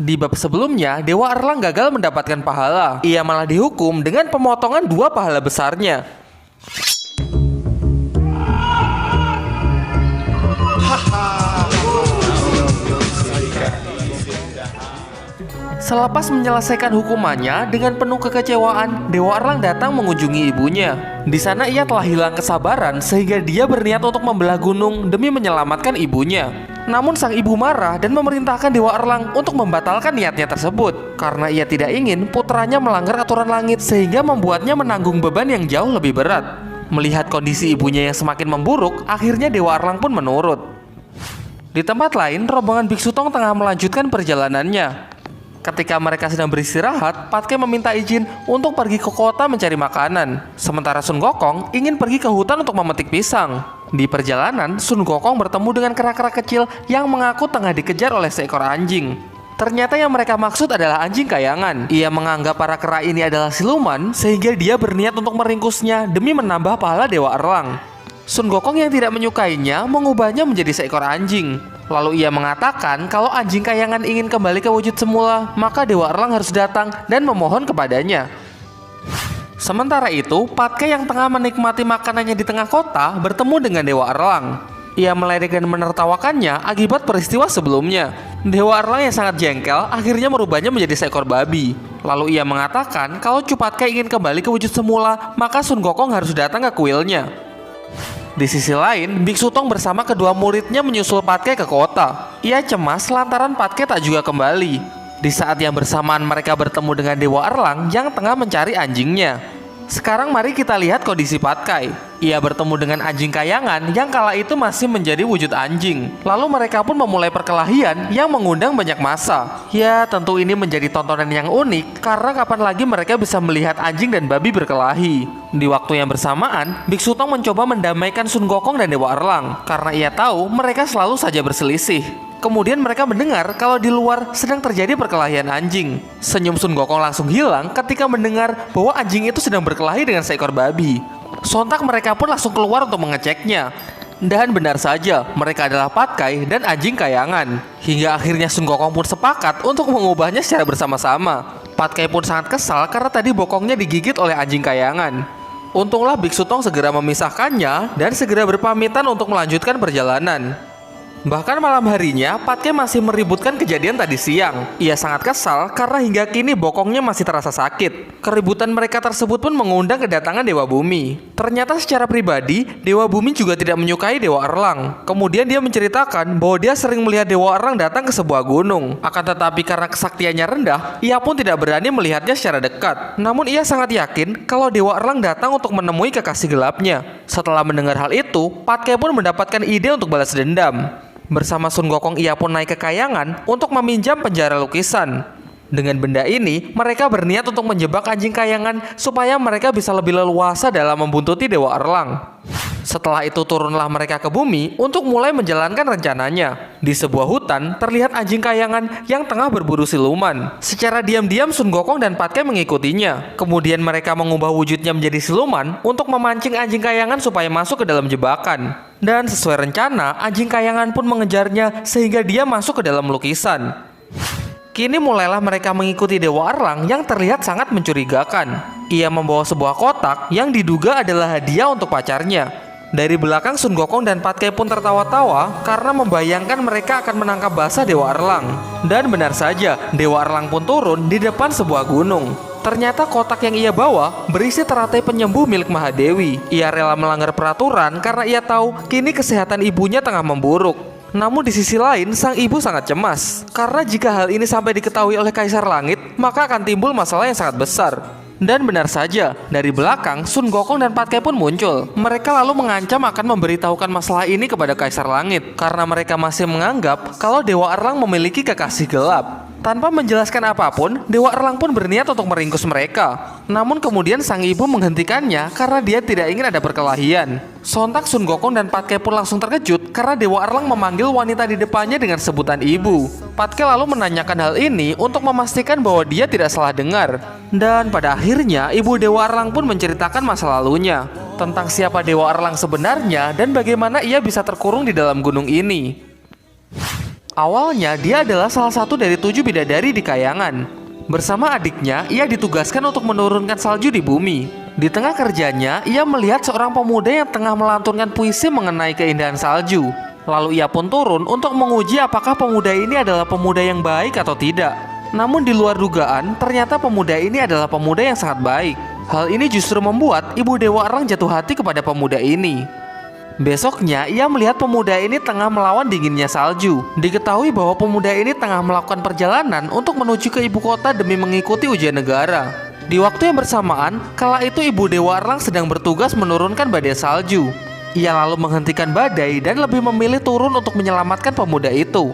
Di bab sebelumnya, Dewa Erlang gagal mendapatkan pahala. Ia malah dihukum dengan pemotongan 2 pahala besarnya. Selepas menyelesaikan hukumannya dengan penuh kekecewaan, Dewa Erlang datang mengunjungi ibunya. Di sana ia telah hilang kesabaran sehingga dia berniat untuk membelah gunung demi menyelamatkan ibunya. Namun sang ibu marah dan memerintahkan Dewa Erlang untuk membatalkan niatnya tersebut karena ia tidak ingin putranya melanggar aturan langit sehingga membuatnya menanggung beban yang jauh lebih berat. Melihat kondisi ibunya yang semakin memburuk, akhirnya Dewa Erlang pun menurut. Di tempat lain, rombongan Biksu Tong tengah melanjutkan perjalanannya. Ketika mereka sedang beristirahat, Patke meminta izin untuk pergi ke kota mencari makanan. Sementara Sun Gokong ingin pergi ke hutan untuk memetik pisang. Di perjalanan, Sun Gokong bertemu dengan kera-kera kecil yang mengaku tengah dikejar oleh seekor anjing. Ternyata yang mereka maksud adalah anjing kayangan. Ia menganggap para kera ini adalah siluman, sehingga dia berniat untuk meringkusnya demi menambah pahala Dewa Erlang. Sun Gokong yang tidak menyukainya mengubahnya menjadi seekor anjing. Lalu ia mengatakan kalau anjing kayangan ingin kembali ke wujud semula, maka Dewa Erlang harus datang dan memohon kepadanya. Sementara itu, Patke yang tengah menikmati makanannya di tengah kota bertemu dengan Dewa Erlang. Ia meledek dan menertawakannya akibat peristiwa sebelumnya. Dewa Erlang yang sangat jengkel akhirnya merubahnya menjadi seekor babi. Lalu ia mengatakan kalau Patke ingin kembali ke wujud semula, maka Sun Gokong harus datang ke kuilnya. Di sisi lain, Biksu Tong bersama kedua muridnya menyusul Patke ke kota. Ia cemas lantaran Patke tak juga kembali. Di saat yang bersamaan mereka bertemu dengan Dewa Erlang yang tengah mencari anjingnya. Sekarang mari kita lihat kondisi Patkai. Ia bertemu dengan anjing kayangan yang kala itu masih menjadi wujud anjing. Lalu mereka pun memulai perkelahian yang mengundang banyak massa. Ya, tentu ini menjadi tontonan yang unik karena kapan lagi mereka bisa melihat anjing dan babi berkelahi. Di waktu yang bersamaan, Biksu Tong mencoba mendamaikan Sun Gokong dan Dewa Erlang karena ia tahu mereka selalu saja berselisih. Kemudian mereka mendengar kalau di luar sedang terjadi perkelahian anjing. Senyum Sun Gokong langsung hilang ketika mendengar bahwa anjing itu sedang berkelahi dengan seekor babi. Sontak mereka pun langsung keluar untuk mengeceknya. Dan benar saja, mereka adalah Patkai dan anjing kayangan. Hingga akhirnya Sun Gokong pun sepakat untuk mengubahnya secara bersama-sama. Patkai pun sangat kesal karena tadi bokongnya digigit oleh anjing kayangan. Untunglah Biksu Tong segera memisahkannya dan segera berpamitan untuk melanjutkan perjalanan. Bahkan malam harinya, Patke masih meributkan kejadian tadi siang. Ia sangat kesal karena hingga kini bokongnya masih terasa sakit. Keributan mereka tersebut pun mengundang kedatangan Dewa Bumi. Ternyata secara pribadi, Dewa Bumi juga tidak menyukai Dewa Erlang. Kemudian dia menceritakan bahwa dia sering melihat Dewa Erlang datang ke sebuah gunung. Akan tetapi karena kesaktiannya rendah, ia pun tidak berani melihatnya secara dekat. Namun ia sangat yakin kalau Dewa Erlang datang untuk menemui kekasih gelapnya. Setelah mendengar hal itu, Patke pun mendapatkan ide untuk balas dendam. Bersama Sun Gokong ia pun naik ke kayangan untuk meminjam penjara lukisan. Dengan benda ini, mereka berniat untuk menjebak anjing kayangan supaya mereka bisa lebih leluasa dalam membuntuti Dewa Erlang. Setelah itu turunlah mereka ke bumi untuk mulai menjalankan rencananya. Di sebuah hutan, terlihat anjing kayangan yang tengah berburu siluman. Secara diam-diam Sun Gokong dan Patke mengikutinya. Kemudian mereka mengubah wujudnya menjadi siluman untuk memancing anjing kayangan supaya masuk ke dalam jebakan. Dan sesuai rencana, anjing kayangan pun mengejarnya sehingga dia masuk ke dalam lukisan. Kini mulailah mereka mengikuti Dewa Erlang yang terlihat sangat mencurigakan. Ia membawa sebuah kotak yang diduga adalah hadiah untuk pacarnya. Dari belakang Sun Gokong dan Patke pun tertawa-tawa karena membayangkan mereka akan menangkap basah Dewa Erlang. Dan benar saja, Dewa Erlang pun turun di depan sebuah gunung. Ternyata kotak yang ia bawa berisi teratai penyembuh milik Mahadewi. Ia rela melanggar peraturan karena ia tahu kini kesehatan ibunya tengah memburuk. Namun di sisi lain, sang ibu sangat cemas karena jika hal ini sampai diketahui oleh Kaisar Langit, maka akan timbul masalah yang sangat besar. Dan benar saja, dari belakang Sun Gokong dan Patke pun muncul. Mereka lalu mengancam akan memberitahukan masalah ini kepada Kaisar Langit karena mereka masih menganggap kalau Dewa Erlang memiliki kekasih gelap. Tanpa menjelaskan apapun, Dewa Erlang pun berniat untuk meringkus mereka. Namun kemudian sang ibu menghentikannya karena dia tidak ingin ada perkelahian. Sontak Sun Gokong dan Patke pun langsung terkejut karena Dewa Erlang memanggil wanita di depannya dengan sebutan ibu. Patke lalu menanyakan hal ini untuk memastikan bahwa dia tidak salah dengar. Dan pada akhirnya ibu Dewa Erlang pun menceritakan masa lalunya tentang siapa Dewa Erlang sebenarnya dan bagaimana ia bisa terkurung di dalam gunung ini. Awalnya dia adalah salah satu dari 7 bidadari di Kayangan. Bersama adiknya, ia ditugaskan untuk menurunkan salju di bumi. Di tengah kerjanya, ia melihat seorang pemuda yang tengah melantunkan puisi mengenai keindahan salju. Lalu ia pun turun untuk menguji apakah pemuda ini adalah pemuda yang baik atau tidak. Namun di luar dugaan, ternyata pemuda ini adalah pemuda yang sangat baik. Hal ini justru membuat Ibu Dewa Erlang jatuh hati kepada pemuda ini. Besoknya, ia melihat pemuda ini tengah melawan dinginnya salju. Diketahui bahwa pemuda ini tengah melakukan perjalanan untuk menuju ke ibu kota demi mengikuti ujian negara. Di waktu yang bersamaan, kala itu Ibu Dewa Erlang sedang bertugas menurunkan badai salju. Ia lalu menghentikan badai dan lebih memilih turun untuk menyelamatkan pemuda itu.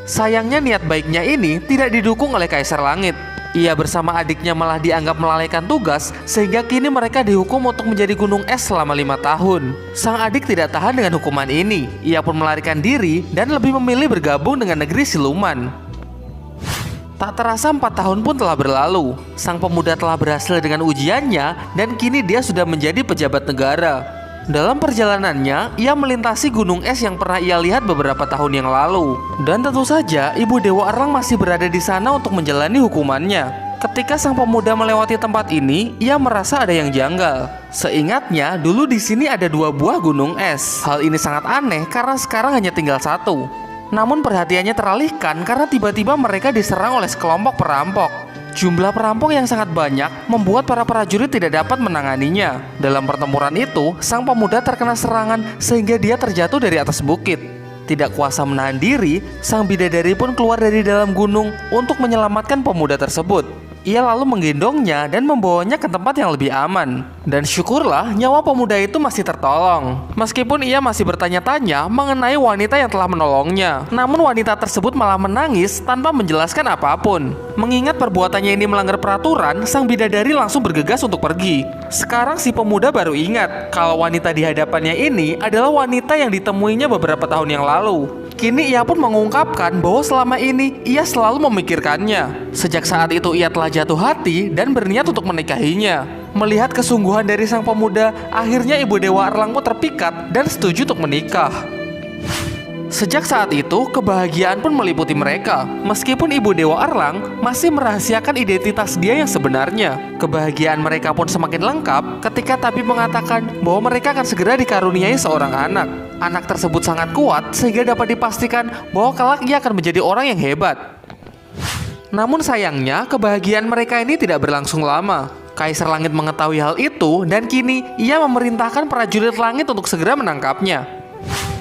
Sayangnya niat baiknya ini tidak didukung oleh Kaisar Langit. Ia bersama adiknya malah dianggap melalaikan tugas, sehingga kini mereka dihukum untuk menjadi gunung es selama 5 tahun. Sang adik tidak tahan dengan hukuman ini. Ia pun melarikan diri dan lebih memilih bergabung dengan negeri siluman. Tak terasa 4 tahun pun telah berlalu. Sang pemuda telah berhasil dengan ujiannya dan kini dia sudah menjadi pejabat negara. Dalam perjalanannya, ia melintasi gunung es yang pernah ia lihat beberapa tahun yang lalu. Dan tentu saja, Ibu Dewa Erlang masih berada di sana untuk menjalani hukumannya. Ketika sang pemuda melewati tempat ini, ia merasa ada yang janggal. Seingatnya, dulu di sini ada 2 buah gunung es. Hal ini sangat aneh karena sekarang hanya tinggal 1. Namun perhatiannya teralihkan karena tiba-tiba mereka diserang oleh sekelompok perampok. Jumlah perampok yang sangat banyak membuat para prajurit tidak dapat menanganinya. Dalam pertempuran itu, sang pemuda terkena serangan sehingga dia terjatuh dari atas bukit. Tidak kuasa menahan diri, sang bidadari pun keluar dari dalam gunung untuk menyelamatkan pemuda tersebut. Ia lalu menggendongnya dan membawanya ke tempat yang lebih aman. Dan syukurlah nyawa pemuda itu masih tertolong. Meskipun ia masih bertanya-tanya mengenai wanita yang telah menolongnya. Namun wanita tersebut malah menangis tanpa menjelaskan apapun. Mengingat perbuatannya ini melanggar peraturan, sang bidadari langsung bergegas untuk pergi. Sekarang si pemuda baru ingat kalau wanita di hadapannya ini adalah wanita yang ditemuinya beberapa tahun yang lalu. Kini ia pun mengungkapkan bahwa selama ini ia selalu memikirkannya. Sejak saat itu ia telah jatuh hati dan berniat untuk menikahinya. Melihat kesungguhan dari sang pemuda, akhirnya Ibu Dewa Erlang pun terpikat dan setuju untuk menikah. Sejak saat itu, kebahagiaan pun meliputi mereka. Meskipun Ibu Dewa Erlang masih merahasiakan identitas dia yang sebenarnya. Kebahagiaan mereka pun semakin lengkap ketika Tabib mengatakan bahwa mereka akan segera dikaruniai seorang anak. Anak tersebut sangat kuat sehingga dapat dipastikan bahwa kelak ia akan menjadi orang yang hebat. Namun sayangnya, kebahagiaan mereka ini tidak berlangsung lama. Kaisar Langit mengetahui hal itu dan kini ia memerintahkan prajurit langit untuk segera menangkapnya.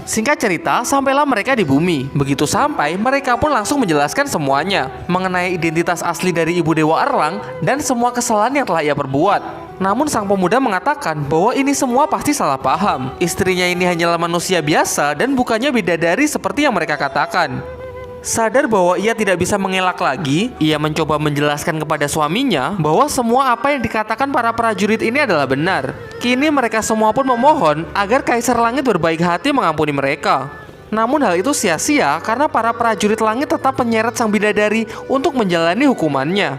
Singkat cerita, sampailah mereka di bumi. Begitu sampai, mereka pun langsung menjelaskan semuanya mengenai identitas asli dari Ibu Dewa Erlang dan semua kesalahan yang telah ia perbuat. Namun sang pemuda mengatakan bahwa ini semua pasti salah paham. Istrinya ini hanyalah manusia biasa dan bukannya bidadari seperti yang mereka katakan. Sadar bahwa ia tidak bisa mengelak lagi, ia mencoba menjelaskan kepada suaminya bahwa semua apa yang dikatakan para prajurit ini adalah benar. Kini mereka semua pun memohon agar Kaisar Langit berbaik hati mengampuni mereka. Namun hal itu sia-sia karena para prajurit langit tetap menyeret sang bidadari untuk menjalani hukumannya.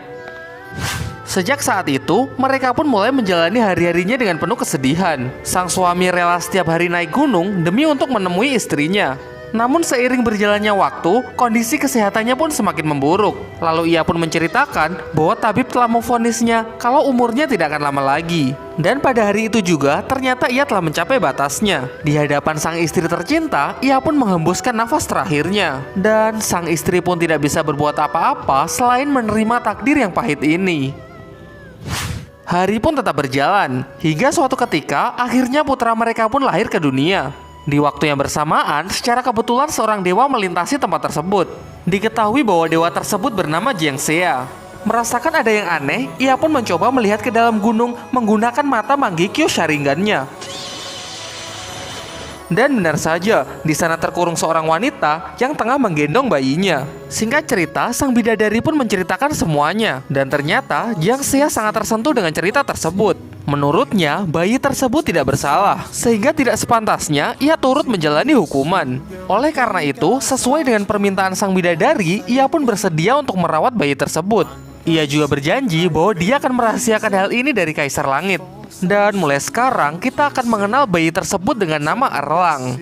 Sejak saat itu, mereka pun mulai menjalani hari-harinya dengan penuh kesedihan. Sang suami rela setiap hari naik gunung demi untuk menemui istrinya. Namun seiring berjalannya waktu, kondisi kesehatannya pun semakin memburuk. Lalu ia pun menceritakan bahwa tabib telah memvonisnya kalau umurnya tidak akan lama lagi. Dan pada hari itu juga, ternyata ia telah mencapai batasnya. Di hadapan sang istri tercinta, ia pun menghembuskan nafas terakhirnya. Dan sang istri pun tidak bisa berbuat apa-apa selain menerima takdir yang pahit ini. Hari pun tetap berjalan, hingga suatu ketika, akhirnya putra mereka pun lahir ke dunia. Di waktu yang bersamaan, secara kebetulan seorang dewa melintasi tempat tersebut. Diketahui bahwa dewa tersebut bernama Jiangxia. Merasakan ada yang aneh, ia pun mencoba melihat ke dalam gunung menggunakan mata Manggekyo Sharingan-nya. Dan benar saja, di sana terkurung seorang wanita yang tengah menggendong bayinya. Singkat cerita, sang bidadari pun menceritakan semuanya. Dan ternyata, Jiangxia sangat tersentuh dengan cerita tersebut. Menurutnya, bayi tersebut tidak bersalah, sehingga tidak sepantasnya ia turut menjalani hukuman. Oleh karena itu, sesuai dengan permintaan sang bidadari, ia pun bersedia untuk merawat bayi tersebut. Ia juga berjanji bahwa dia akan merahasiakan hal ini dari Kaisar Langit. Dan mulai sekarang, kita akan mengenal bayi tersebut dengan nama Erlang.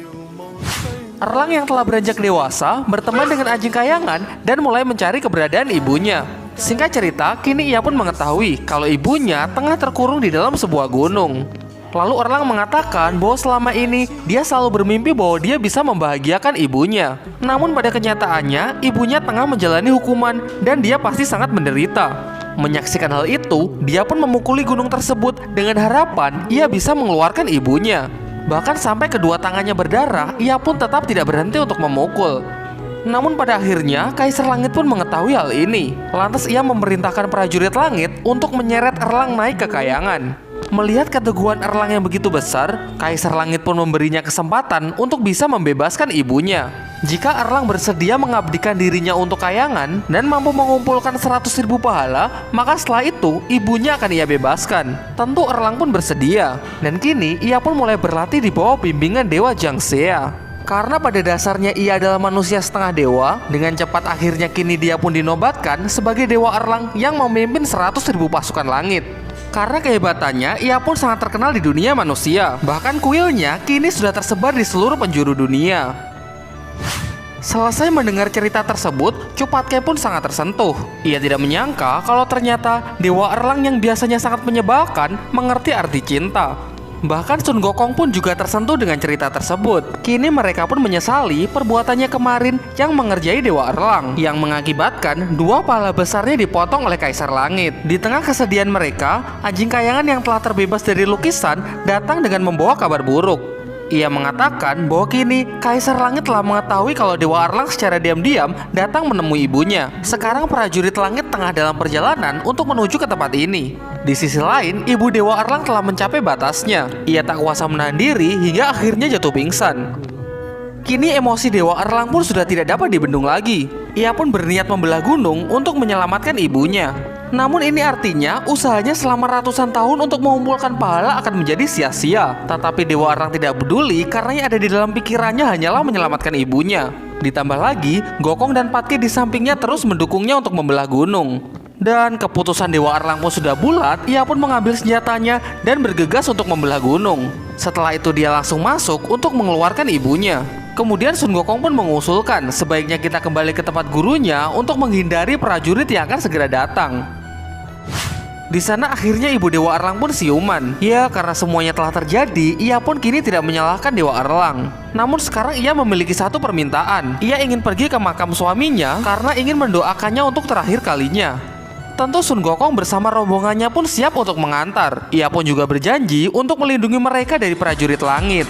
Erlang yang telah beranjak dewasa berteman dengan anjing kayangan dan mulai mencari keberadaan ibunya. Singkat cerita, kini ia pun mengetahui kalau ibunya tengah terkurung di dalam sebuah gunung. Lalu Erlang mengatakan bahwa selama ini dia selalu bermimpi bahwa dia bisa membahagiakan ibunya. Namun pada kenyataannya, ibunya tengah menjalani hukuman dan dia pasti sangat menderita. Menyaksikan hal itu, dia pun memukuli gunung tersebut dengan harapan ia bisa mengeluarkan ibunya. Bahkan sampai kedua tangannya berdarah, ia pun tetap tidak berhenti untuk memukul. Namun pada akhirnya, Kaisar Langit pun mengetahui hal ini. Lantas ia memerintahkan prajurit langit untuk menyeret Erlang naik ke kayangan. Melihat keteguhan Erlang yang begitu besar, Kaisar Langit pun memberinya kesempatan untuk bisa membebaskan ibunya. Jika Erlang bersedia mengabdikan dirinya untuk kayangan dan mampu mengumpulkan 100.000 pahala, maka setelah itu ibunya akan ia bebaskan. Tentu Erlang pun bersedia, dan kini ia pun mulai berlatih di bawah bimbingan Dewa Jiangxia. Karena pada dasarnya ia adalah manusia setengah dewa, dengan cepat akhirnya kini dia pun dinobatkan sebagai Dewa Erlang yang memimpin 100.000 pasukan langit. Karena kehebatannya, ia pun sangat terkenal di dunia manusia. Bahkan kuilnya kini sudah tersebar di seluruh penjuru dunia. Selesai mendengar cerita tersebut, Cupatke pun sangat tersentuh. Ia tidak menyangka kalau ternyata Dewa Erlang yang biasanya sangat menyebalkan mengerti arti cinta. Bahkan Sun Gokong pun juga tersentuh dengan cerita tersebut. Kini mereka pun menyesali perbuatannya kemarin yang mengerjai Dewa Erlang, yang mengakibatkan dua pahala besarnya dipotong oleh Kaisar Langit. Di tengah kesedihan mereka, anjing kayangan yang telah terbebas dari lukisan datang dengan membawa kabar buruk. Ia mengatakan bahwa kini Kaisar Langit telah mengetahui kalau Dewa Erlang secara diam-diam datang menemui ibunya. Sekarang prajurit langit tengah dalam perjalanan untuk menuju ke tempat ini. Di sisi lain, ibu Dewa Erlang telah mencapai batasnya. Ia tak kuasa menahan diri hingga akhirnya jatuh pingsan. Kini emosi Dewa Erlang pun sudah tidak dapat dibendung lagi. Ia pun berniat membelah gunung untuk menyelamatkan ibunya. Namun ini artinya usahanya selama ratusan tahun untuk mengumpulkan pahala akan menjadi sia-sia. Tetapi Dewa Erlang tidak peduli karena yang ada di dalam pikirannya hanyalah menyelamatkan ibunya. Ditambah lagi, Gokong dan Patke di sampingnya terus mendukungnya untuk membelah gunung. Dan keputusan Dewa Erlang pun sudah bulat, ia pun mengambil senjatanya dan bergegas untuk membelah gunung. Setelah itu dia langsung masuk untuk mengeluarkan ibunya. Kemudian Sun Gokong pun mengusulkan sebaiknya kita kembali ke tempat gurunya untuk menghindari prajurit yang akan segera datang. Di sana akhirnya ibu Dewa Erlang pun siuman. Ya, karena semuanya telah terjadi, ia pun kini tidak menyalahkan Dewa Erlang. Namun sekarang ia memiliki satu permintaan. Ia ingin pergi ke makam suaminya karena ingin mendoakannya untuk terakhir kalinya. Tentu Sun Gokong bersama rombongannya pun siap untuk mengantar. Ia pun juga berjanji untuk melindungi mereka dari prajurit langit.